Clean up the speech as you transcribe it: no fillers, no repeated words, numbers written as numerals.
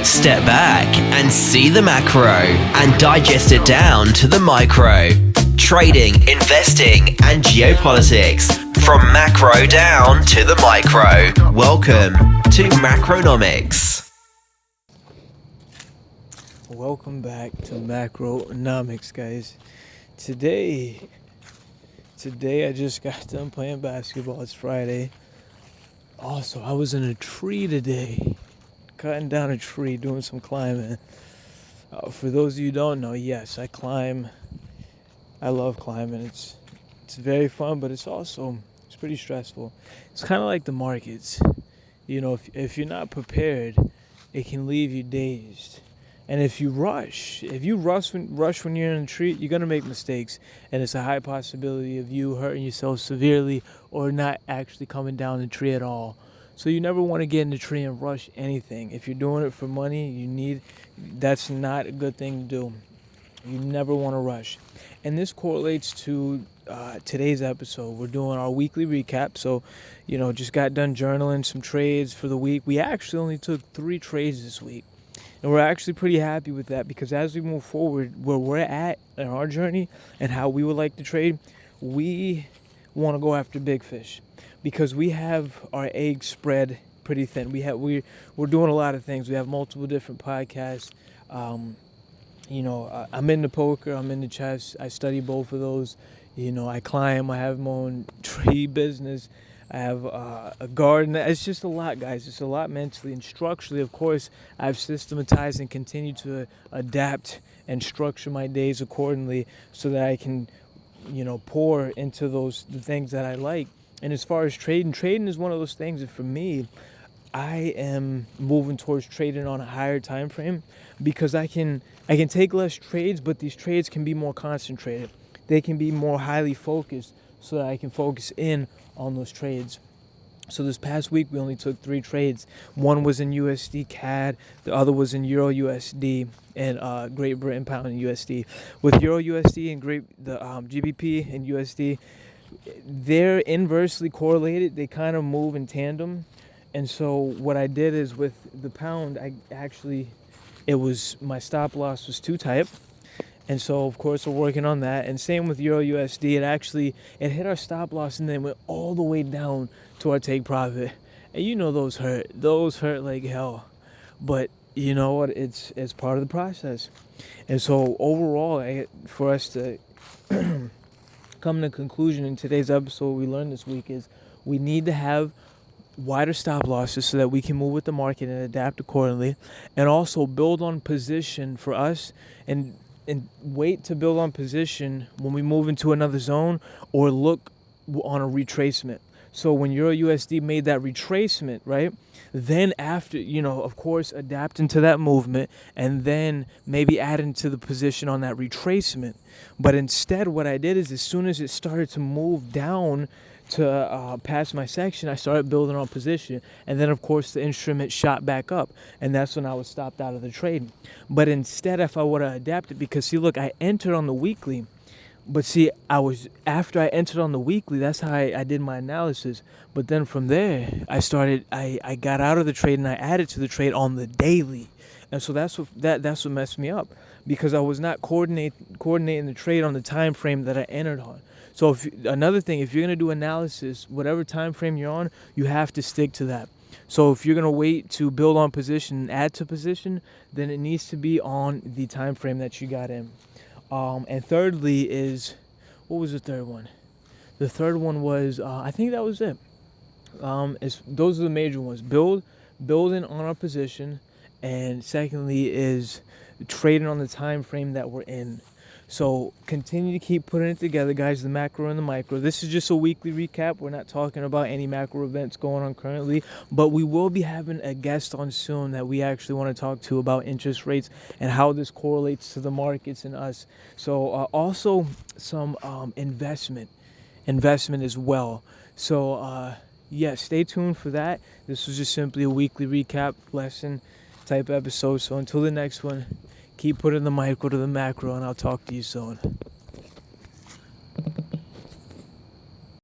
Step back and see the macro and digest it down to the micro. Trading, investing, and geopolitics from macro down to the micro. Welcome to Macronomics. Welcome back to Macronomics, guys. Today I just got done playing basketball. It's Friday. Also, I was in a tree today, cutting down a tree, doing some climbing. For those of you who don't know, yes, I climb. I love climbing. It's very fun, but it's pretty stressful. It's kind of like the markets. You know, if you're not prepared, it can leave you dazed. And if you rush when you're in a tree, you're going to make mistakes. And it's a high possibility of you hurting yourself severely or not actually coming down the tree at all. So you never want to get in the tree and rush anything. If you're doing it for money, that's not a good thing to do. You never want to rush. And this correlates to today's episode. We're doing our weekly recap. So, just got done journaling some trades for the week. We actually only took 3 trades this week. And we're actually pretty happy with that because as we move forward, where we're at in our journey and how we would like to trade, we want to go after big fish because we have our eggs spread pretty thin. We're doing a lot of things. We have multiple different podcasts. I'm into poker. I'm into chess. I study both of those. I climb. I have my own tree business. I have a garden. It's just a lot, guys. It's a lot mentally and structurally. Of course, I've systematized and continue to adapt and structure my days accordingly so that I can, pour into the things that I like. And as far as trading is one of those things that for me, I am moving towards trading on a higher time frame because I can take less trades, but these trades can be more concentrated. They can be more highly focused so that I can focus in on those trades. So this past week we only took 3 trades. One was in USD CAD, the other was in Euro USD and Great Britain Pound and USD. With Euro USD and the GBP and USD, they're inversely correlated. They kind of move in tandem. And so what I did is with the pound, my stop loss was too tight. And so, of course, we're working on that. And same with Euro USD. It hit our stop loss and then went all the way down to our take profit. And those hurt. Those hurt like hell. But you know what? It's part of the process. And so overall, for us to come to a conclusion in today's episode, we learned this week is we need to have wider stop losses so that we can move with the market and adapt accordingly. And also build on position for us and wait to build on position when we move into another zone or look on a retracement. So when Euro USD made that retracement, right, then after, of course, adapt into that movement and then maybe add into the position on that retracement. But instead, what I did is as soon as it started to move down to past my section, I started building on position, and then of course the instrument shot back up, and that's when I was stopped out of the trade. But instead, if I would have adapted, because see, look, I entered on the weekly, but see, after I entered on the weekly, that's how I did my analysis. But then from there, I got out of the trade and I added to the trade on the daily, and so that's what messed me up because I was not coordinating the trade on the time frame that I entered on. So another thing, if you're going to do analysis, whatever time frame you're on, you have to stick to that. So if you're going to wait to build on position and add to position, then it needs to be on the time frame that you got in. And thirdly what was the third one? The third one was, I think that was it. Those are the major ones. Building on our position. And secondly is trading on the time frame that we're in. So continue to keep putting it together, guys, the macro and the micro. This is just a weekly recap. We're not talking about any macro events going on currently, but we will be having a guest on soon that we actually want to talk to about interest rates and how this correlates to the markets and us. So also some investment as well. So stay tuned for that. This was just simply a weekly recap lesson type episode. So until the next one, keep putting the micro to the macro, and I'll talk to you soon.